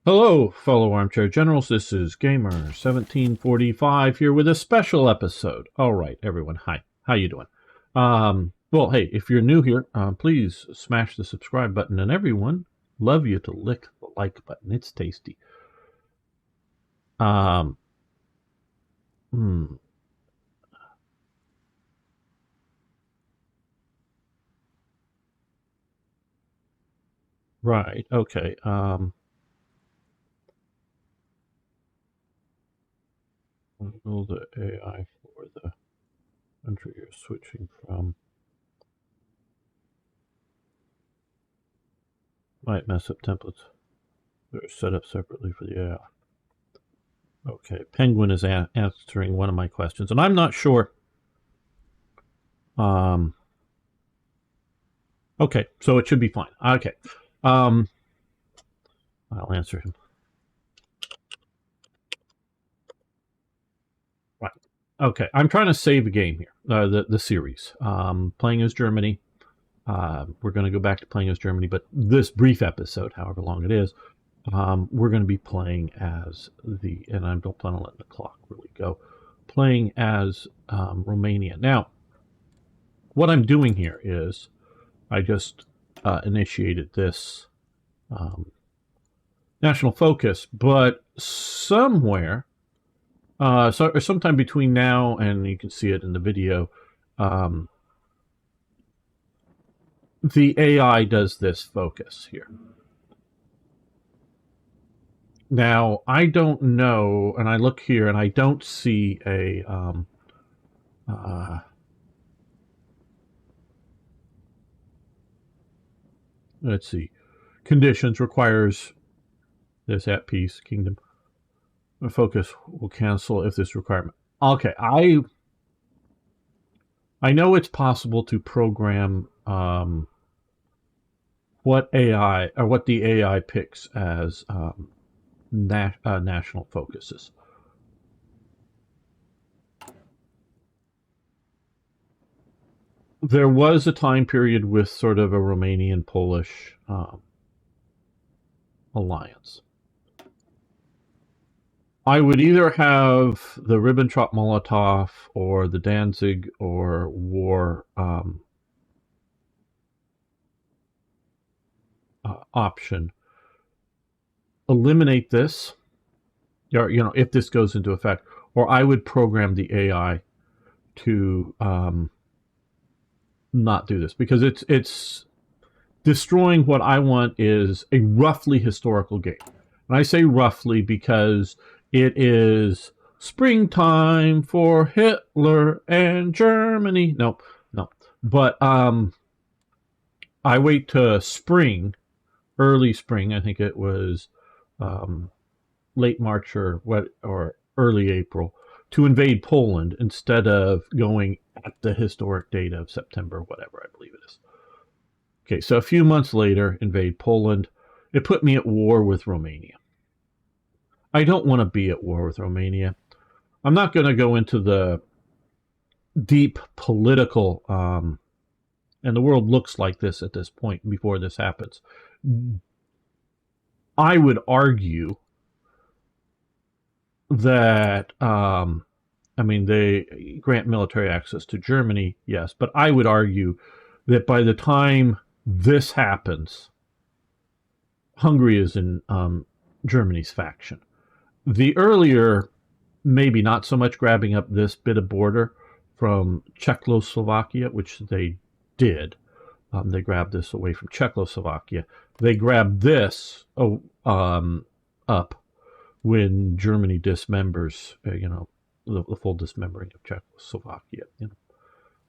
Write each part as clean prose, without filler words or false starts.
Hello, fellow armchair generals. This is Gamer 1745 here with a special episode. All right, everyone. Hi. How you doing? Well, hey, if you're new here, please smash the subscribe button. And everyone, love you to lick the like button. It's tasty. Um, hmm, right. Okay. Will the AI for the country you're switching from might mess up templates. They're set up separately for the AI. Okay, Penguin is answering one of my questions, and I'm not sure. Um, okay, so it should be fine. Okay, I'll answer him. Right. Okay, I'm trying to save a game here. The series. Playing as Germany. We're going to go back to playing as Germany, but this brief episode, however long it is, we're going to be playing as and I don't plan on letting the clock really go, playing as Romania. Now, what I'm doing here is I just initiated this national focus, but somewhere, or sometime between now and you can see it in the video, the AI does this focus here. Now, I don't know, and I look here and I don't see a let's see, conditions requires this at peace kingdom. The focus will cancel if this requirement. Okay, I know it's possible to program what AI or what the AI picks as national focuses. There was a time period with sort of a Romanian-Polish alliance. I would either have the Ribbentrop-Molotov or the Danzig or war option. Eliminate this, or if this goes into effect, or I would program the AI to not do this because it's destroying what I want is a roughly historical game. And I say roughly because it is springtime for Hitler and Germany. No. But I wait to spring, early spring. I think it was late March or early April to invade Poland instead of going at the historic date of September, whatever I believe it is. Okay, so a few months later, invade Poland. It put me at war with Romania. I don't want to be at war with Romania. I'm not going to go into the deep political, and the world looks like this at this point before this happens. I would argue that, they grant military access to Germany, yes, but I would argue that by the time this happens, Hungary is in Germany's faction. The earlier, maybe not so much grabbing up this bit of border from Czechoslovakia, which they did. They grabbed this away from Czechoslovakia. They grabbed this up when Germany dismembers, the full dismembering of Czechoslovakia,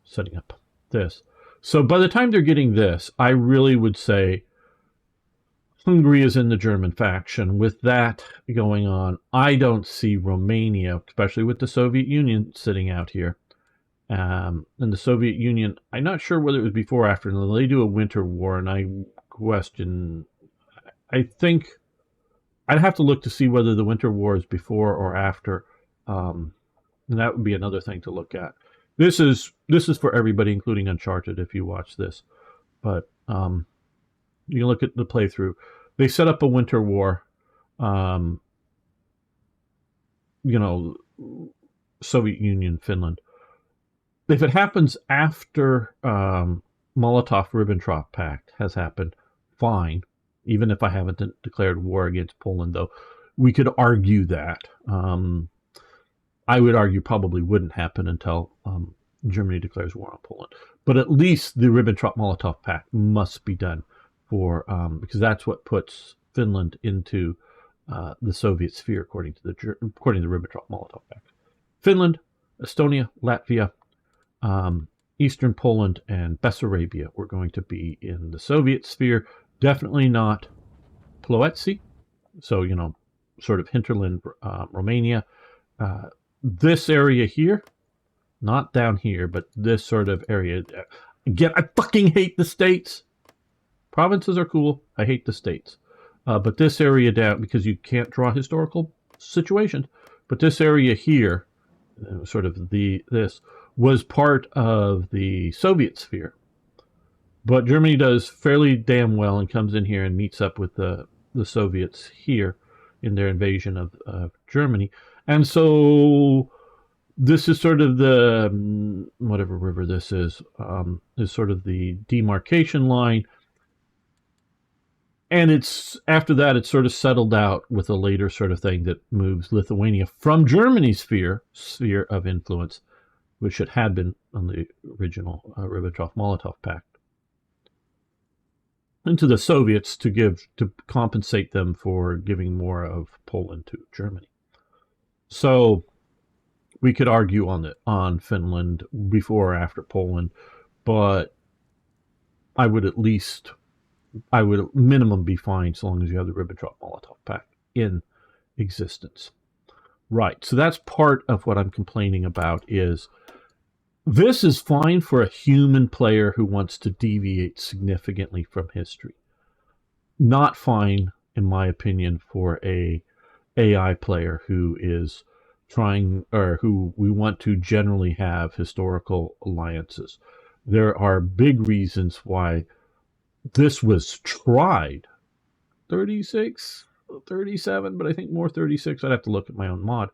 setting up this. So by the time they're getting this, I really would say Hungary is in the German faction. With that going on, I don't see Romania, especially with the Soviet Union sitting out here. And the Soviet Union, I'm not sure whether it was before or after. They do a winter war, and I question. I think I'd have to look to see whether the winter war is before or after. And that would be another thing to look at. This is for everybody, including Uncharted, if you watch this. But you can look at the playthrough. They set up a winter war. um, Soviet Union, Finland. If it happens after Molotov-Ribbentrop Pact has happened, fine. Even if I haven't declared war against Poland, though, we could argue that. I would argue probably wouldn't happen until Germany declares war on Poland. But at least the Ribbentrop-Molotov Pact must be done because that's what puts Finland into the Soviet sphere, according to the Ribbentrop-Molotov Pact. Finland, Estonia, Latvia, Eastern Poland, and Bessarabia were going to be in the Soviet sphere. Definitely not Ploetsi, so sort of hinterland Romania. This area here, not down here, but this sort of area. Again, I fucking hate the states. Provinces are cool. I hate the states. But this area down, because you can't draw historical situations, but this area here, sort of this, was part of the Soviet sphere. But Germany does fairly damn well and comes in here and meets up with the Soviets here in their invasion of Germany. And so this is sort of the, whatever river this is sort of the demarcation line. And it's after that, it's sort of settled out with a later sort of thing that moves Lithuania from Germany's sphere of influence, which it had been on the original Ribbentrop-Molotov Pact, into the Soviets to compensate them for giving more of Poland to Germany. So we could argue on Finland before or after Poland, but I would at minimum be fine so long as you have the Ribbentrop-Molotov Pact in existence. Right, so that's part of what I'm complaining about. Is this is fine for a human player who wants to deviate significantly from history. Not fine, in my opinion, for a AI player who is trying, or who we want to generally have historical alliances. There are big reasons why this was tried. 36, 37, but I think more 36. I'd have to look at my own mod.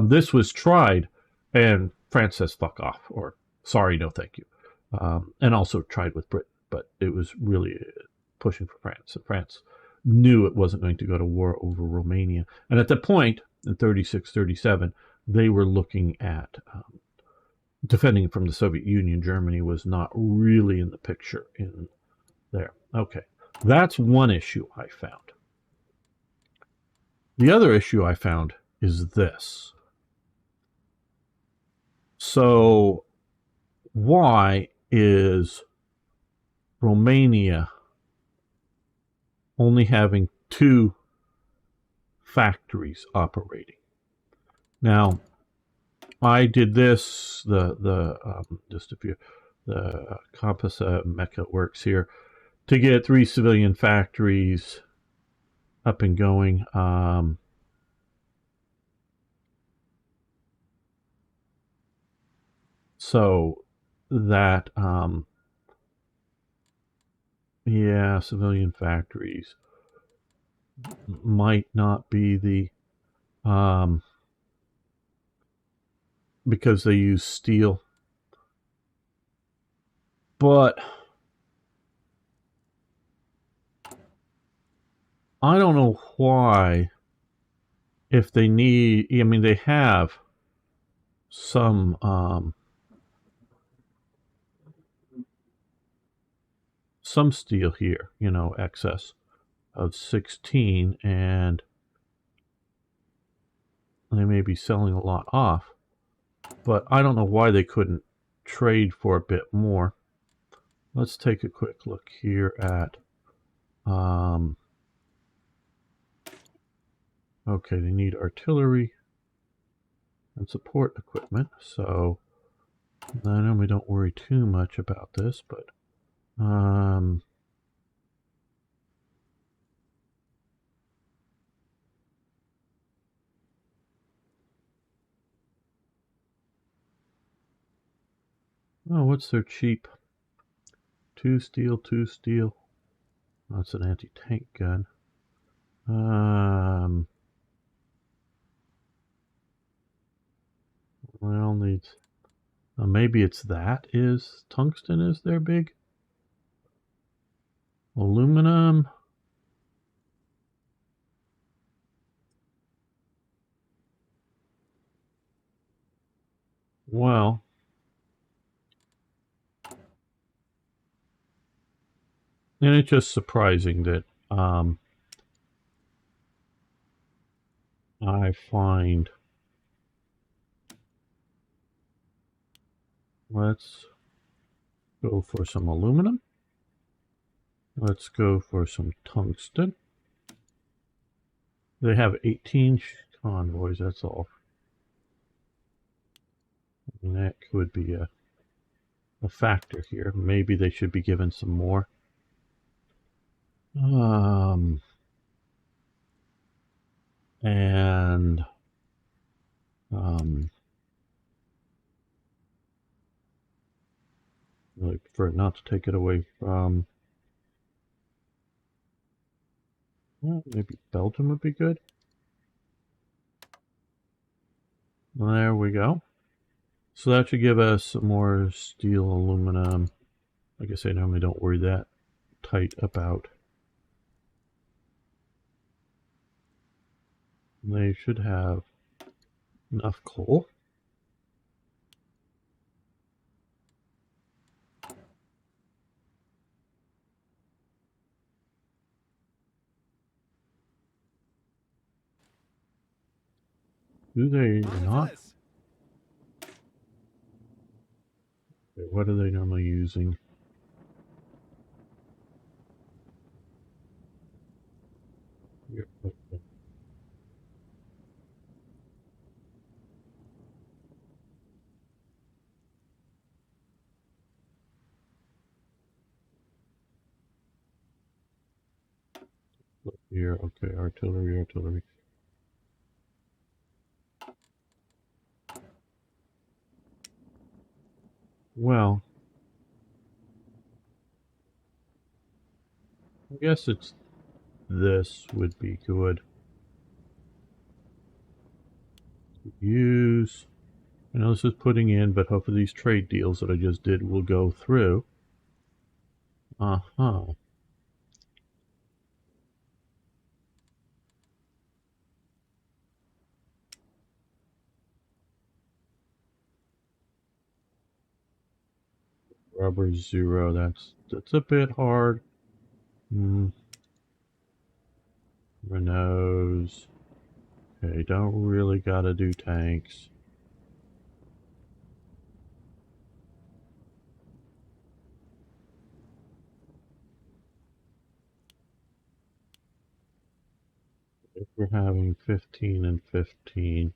This was tried, and France says fuck off, or sorry, no thank you. And also tried with Britain, but it was really pushing for France. And France knew it wasn't going to go to war over Romania. And at that point, in 36, 37, they were looking at defending from the Soviet Union. Germany was not really in the picture in there. Okay, that's one issue I found. The other issue I found is this. So why is Romania only having 2 factories operating? Now, I did this, just if you, the Compass Mecca works here, to get 3 civilian factories up and going. So that, yeah, civilian factories might not be the, because they use steel. But I don't know why, if they need, I mean, they have some steel here, excess of 16, and they may be selling a lot off, but I don't know why they couldn't trade for a bit more. Let's take a quick look here at, okay, they need artillery and support equipment, so then we don't worry too much about this, but oh, what's their cheap? 2 steel, 2 steel. That's an anti-tank gun. Well, needs. Maybe it's that is tungsten is their big. Aluminum. Well, and it's just surprising that I find. Let's go for some aluminum. Let's go for some tungsten. They have 18 convoys, that's all. And that could be a factor here. Maybe they should be given some more. And really prefer not to take it away from. Well, maybe Belgium would be good. There we go. So that should give us some more steel, aluminum. Like I say, normally don't worry that tight about. They should have enough coal. Do they not? Okay, what are they normally using? Here, okay. Look here, okay, artillery, artillery. Well, I guess it's this would be good to use. I know this is putting in, but hopefully these trade deals that I just did will go through. Uh-huh. Rubber 0, that's a bit hard. Renaults. Okay, don't really gotta do tanks. If we're having 15 and 15.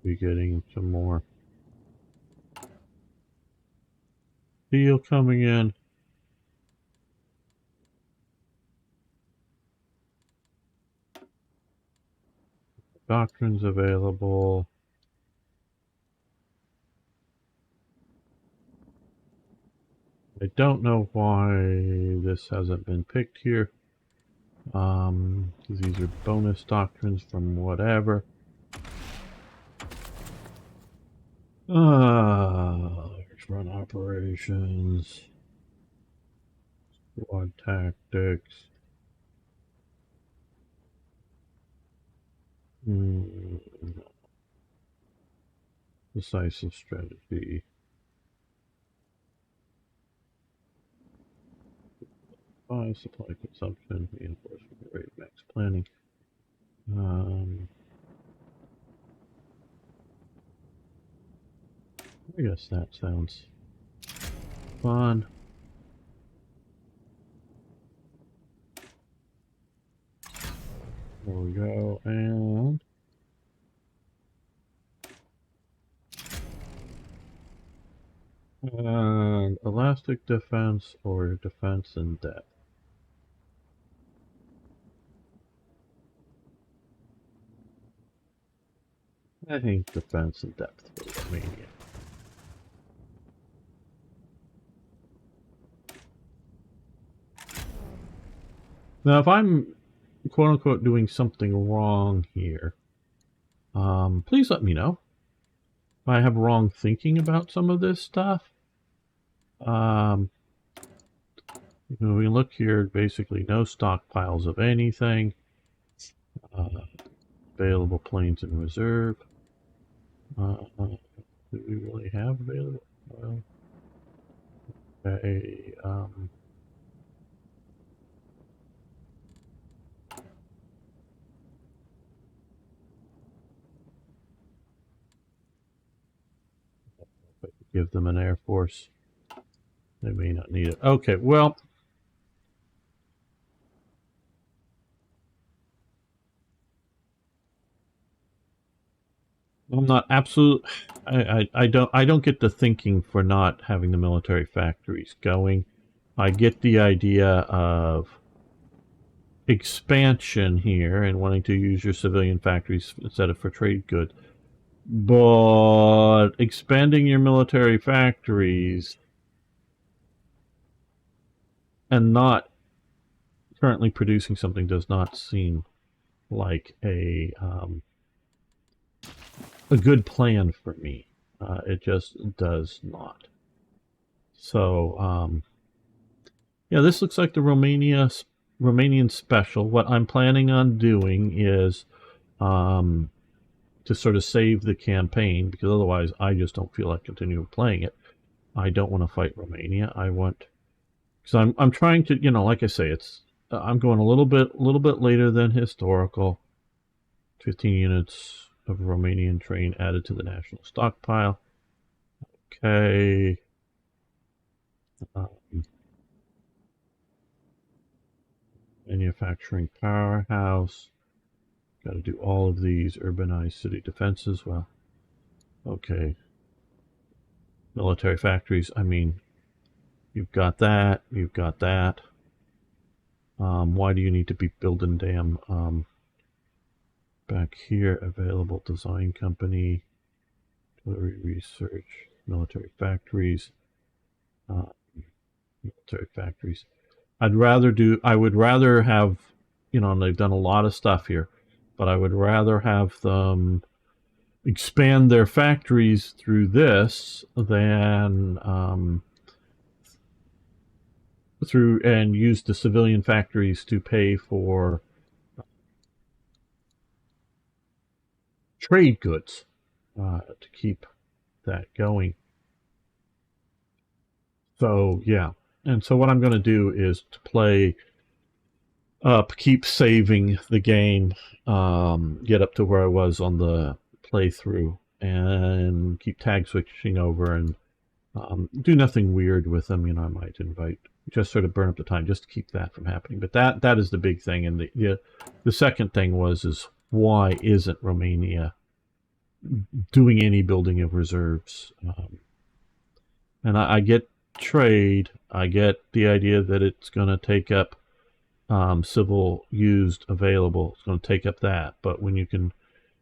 Be getting some more steel coming in. Doctrines available. I don't know why this hasn't been picked here. These are bonus doctrines from whatever. Let's run operations. Squad tactics. Decisive strategy. Supply consumption, reinforcement rate, max planning. I guess that sounds fun. There we go, and And elastic defense or defense in depth. I think defense in depth for Romania. Now, if I'm quote unquote doing something wrong here, please let me know. If I have wrong thinking about some of this stuff. We look here, basically no stockpiles of anything. Available planes in reserve. Do we really have available? Well, okay. Give them an Air Force. They may not need it. Okay, well. I'm not absolute. I don't get the thinking for not having the military factories going. I get the idea of expansion here and wanting to use your civilian factories instead of for trade goods. But expanding your military factories and not currently producing something does not seem like a good plan for me. It just does not. So, yeah, this looks like the Romanian special. What I'm planning on doing is to sort of save the campaign, because otherwise I just don't feel like continuing playing it. I don't want to fight Romania. I want, because I'm trying to, like I say, it's I'm going a little bit later than historical. 15 units of Romanian train added to the national stockpile. Okay. Manufacturing powerhouse. Got to do all of these urbanized city defenses. Well, okay. Military factories. I mean, you've got that. You've got that. Why do you need to be building damn back here? Available design company, artillery research, military factories, military factories. I would rather have, and they've done a lot of stuff here, but I would rather have them expand their factories through this than through and use the civilian factories to pay for trade goods to keep that going. So yeah, and so what I'm going to do is to play up, keep saving the game, get up to where I was on the playthrough, and keep tag switching over and do nothing weird with them. I might invite, just sort of burn up the time just to keep that from happening. But that is the big thing. And the second thing is why isn't Romania doing any building of reserves? And I get trade. I get the idea that it's going to take up civil used available. It's going to take up that. But when you can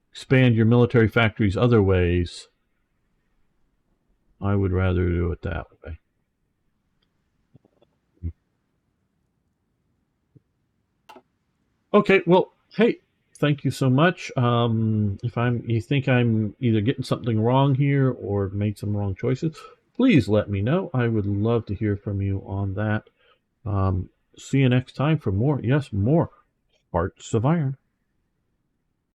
expand your military factories other ways, I would rather do it that way. Okay, well, hey, thank you so much. If you think I'm either getting something wrong here or made some wrong choices, please let me know. I would love to hear from you on that. See you next time for more Hearts of Iron.